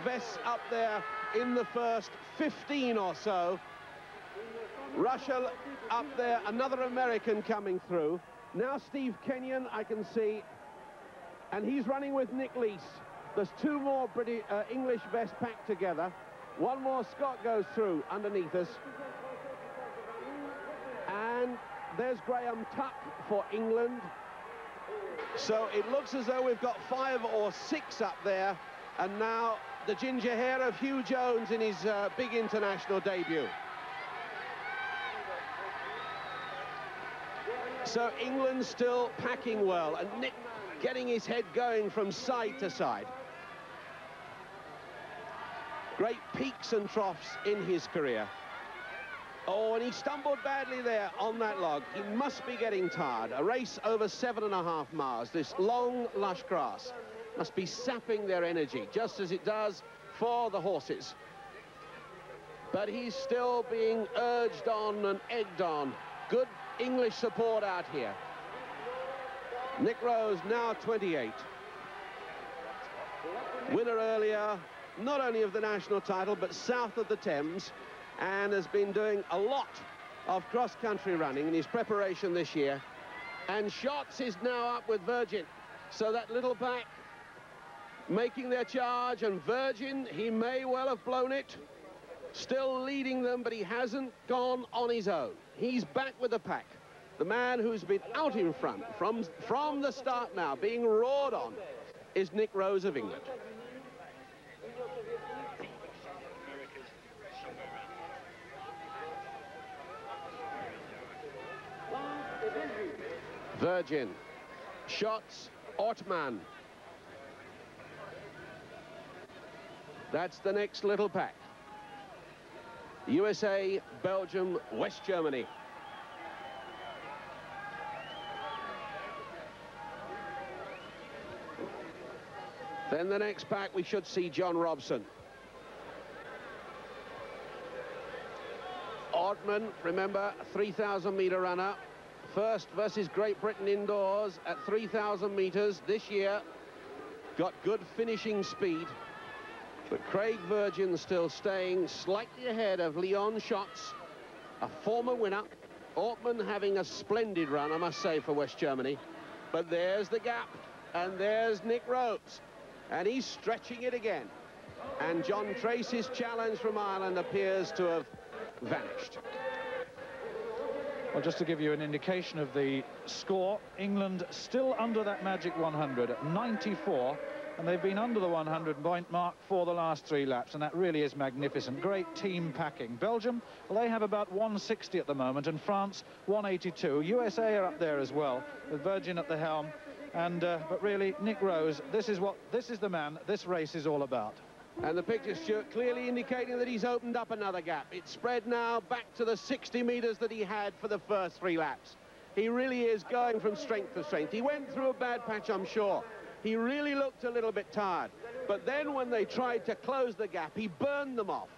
vests up there in the first 15 or so. Russell up there, another American coming through. Now Steve Kenyon, I can see, and he's running with Nick Leese. There's two more British, English vests packed together. One more Scot goes through underneath us. And there's Graham Tuck for England. So it looks as though we've got 5 or 6 up there. And now the ginger hair of Hugh Jones in his big international debut. So England still packing well, and Nick getting his head going from side to side. Great peaks and troughs in his career. Oh, and he stumbled badly there on that log. He must be getting tired. A race over 7.5 miles. This long, lush grass must be sapping their energy, just as it does for the horses. But he's still being urged on and egged on. Good English support out here. Nick Rose, now 28. Winner earlier, not only of the national title, but south of the Thames, and has been doing a lot of cross-country running in his preparation this year. And Shots is now up with Virgin. So that little pack making their charge, and Virgin, he may well have blown it. Still leading them, but he hasn't gone on his own. He's back with the pack. The man who's been out in front from the start now, being roared on, is Nick Rose of England. Virgin, Shots, Ortmann. That's the next little pack. USA, Belgium, West Germany. Then the next pack, we should see John Robson. Ortmann, remember, 3,000-metre runner. First versus Great Britain indoors at 3,000 metres this year. Got good finishing speed. But Craig Virgin still staying slightly ahead of Leon Shots, a former winner. Ortmann having a splendid run, I must say, for West Germany. But there's the gap, and there's Nick Rose. And he's stretching it again. And John Tracy's challenge from Ireland appears to have vanished. Well, just to give you an indication of the score, England still under that magic 100 at 94, and they've been under the 100-point mark for the last 3 laps, and that really is magnificent. Great team packing. Belgium, well, they have about 160 at the moment, and France 182. USA are up there as well, with Virgin at the helm. And but really, Nick Rose, this is the man this race is all about. And the picture, Stuart, clearly indicating that he's opened up another gap. It's spread now back to the 60 metres that he had for the first 3 laps. He really is going from strength to strength. He went through a bad patch, I'm sure. He really looked a little bit tired. But then when they tried to close the gap, he burned them off,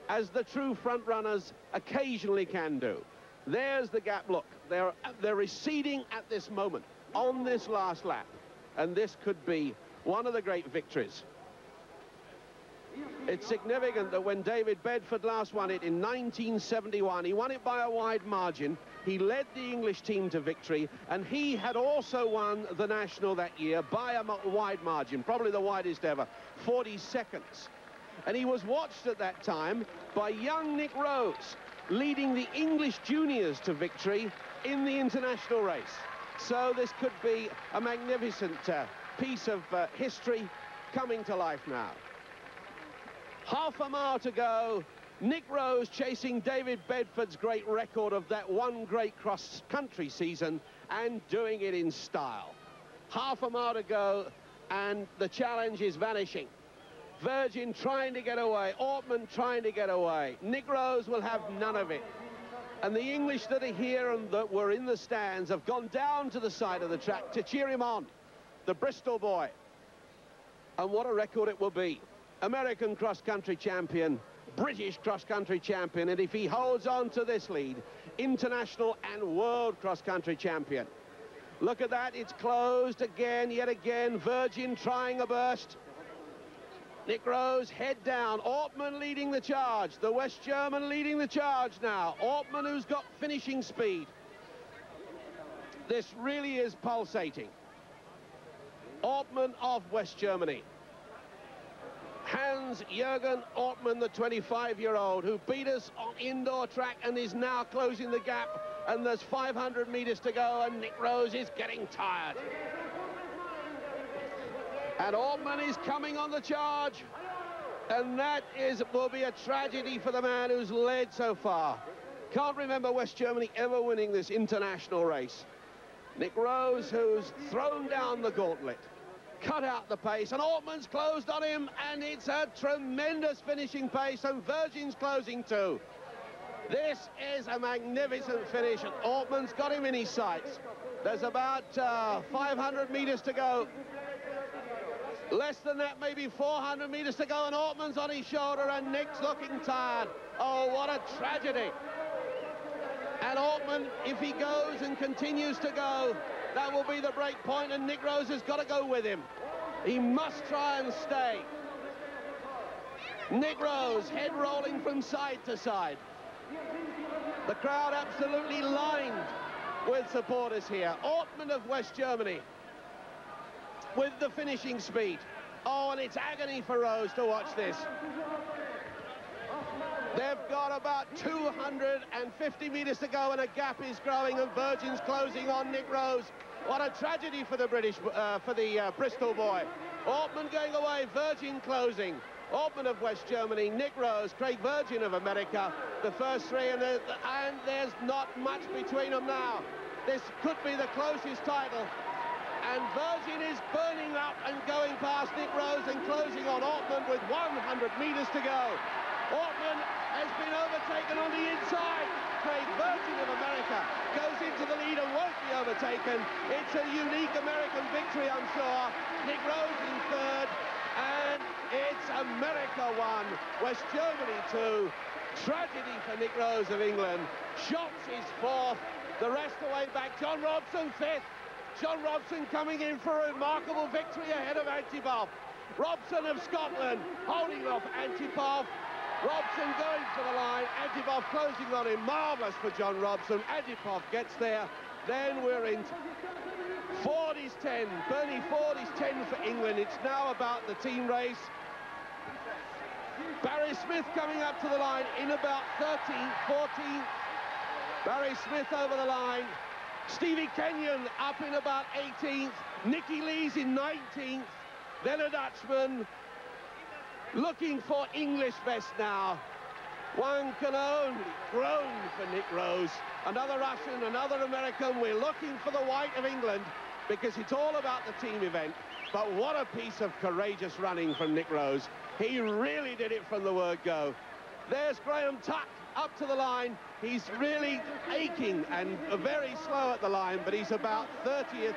as the true front runners occasionally can do. There's the gap. Look, they're receding at this moment on this last lap. And this could be one of the great victories. It's significant that when David Bedford last won it in 1971, he won it by a wide margin. He led the English team to victory, and he had also won the national that year by a wide margin, probably the widest ever, 40 seconds. And he was watched at that time by young Nick Rose, leading the English juniors to victory in the international race. So this could be a magnificent piece of history coming to life now. Half a mile to go. Nick Rose chasing David Bedford's great record of that one great cross-country season, and doing it in style. Half a mile to go, and the challenge is vanishing. Virgin trying to get away. Ortmann trying to get away. Nick Rose will have none of it. And the English that are here and that were in the stands have gone down to the side of the track to cheer him on. The Bristol boy. And what a record it will be. American cross-country champion, British cross-country champion, and if he holds on to this lead, international and world cross-country champion. Look at that, it's closed again, yet again. Virgin trying a burst. Nick Rose, head down. Ortmann leading the charge. The West German leading the charge now. Ortmann, who's got finishing speed. This really is pulsating. Ortmann of West Germany. Hans-Jürgen Ortmann, the 25-year-old, who beat us on indoor track and is now closing the gap. And there's 500 meters to go, and Nick Rose is getting tired. And Ortmann is coming on the charge. And that will be a tragedy for the man who's led so far. Can't remember West Germany ever winning this international race. Nick Rose, who's thrown down the gauntlet, cut out the pace, and Ortmann's closed on him, and it's a tremendous finishing pace, and Virgin's closing too. This is a magnificent finish, and Ortmann's got him in his sights. There's about 500 meters to go. Less than that, maybe 400 meters to go, and Ortmann's on his shoulder, and Nick's looking tired. Oh, what a tragedy. And Ortmann, if he goes and continues to go, that will be the break point, and Nick Rose has got to go with him. He must try and stay. Nick Rose, head rolling from side to side. The crowd absolutely lined with supporters here. Ortmann of West Germany with the finishing speed. Oh, and it's agony for Rose to watch this. They've got about 250 meters to go, and a gap is growing, and Virgin's closing on Nick Rose. What a tragedy for the Bristol boy. Ortmann going away, Virgin closing. Ortmann of West Germany, Nick Rose, Craig Virgin of America, the first three, and there's not much between them now. This could be the closest title. And Virgin is burning up and going past Nick Rose and closing on Ortmann with 100 meters to go. Ortmann has been overtaken on the inside. Craig Virgin of America goes into the lead and won't be overtaken. It's a unique American victory, I'm sure. Nick Rose in third, and it's America 1, West Germany 2. Tragedy for Nick Rose of England. Schatz is fourth, the rest away back. John Robson fifth. John Robson coming in for a remarkable victory ahead of Antipov. Robson of Scotland holding off Antipov. Robson going for the line, Antipov closing on him. Marvellous for John Robson. Antipov gets there. Then we're in Ford is 10. Bernie Ford is 10 for England. It's now about the team race. Barry Smith coming up to the line in about 13th, 14th. Barry Smith over the line. Stevie Kenyon up in about 18th. Nicky Lees in 19th. Then a Dutchman. Looking for English best now. One can only groan for Nick Rose. Another Russian, another American. We're looking for the white of England because it's all about the team event. But what a piece of courageous running from Nick Rose. He really did it from the word go. There's Graham Tuck up to the line. He's really aching and very slow at the line, but he's about 30th,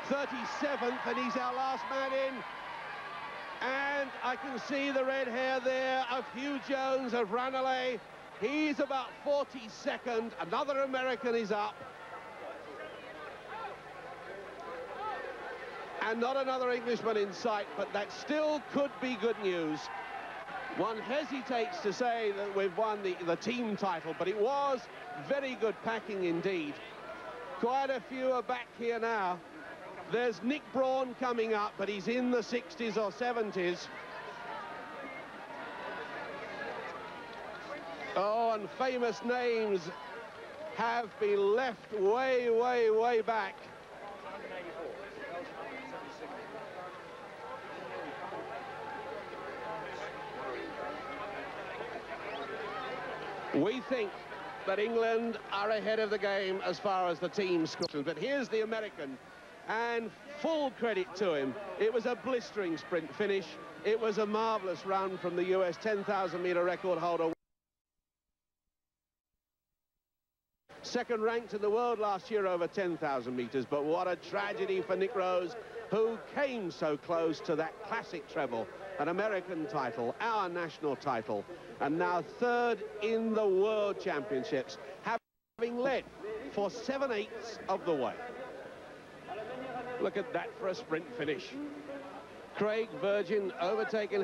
37th, and he's our last man in. And I can see the red hair there of Hugh Jones of Ranelagh. He's about 42nd. Another American is up. And not another Englishman in sight, but that still could be good news. One hesitates to say that we've won the team title, but it was very good packing indeed. Quite a few are back here now. There's Nick Braun coming up, but he's in the 60s or 70s. Oh, and famous names have been left way, way, way back. We think that England are ahead of the game as far as the team score. But here's the American, and full credit to him. It was a blistering sprint finish. It was a marvellous run from the US 10,000-meter record holder. Second ranked in the world last year over 10,000 meters, but what a tragedy for Nick Rose, who came so close to that classic treble, an American title, our national title, and now third in the World Championships, having led for 7/8 of the way. Look at that for a sprint finish. Craig Virgin overtaken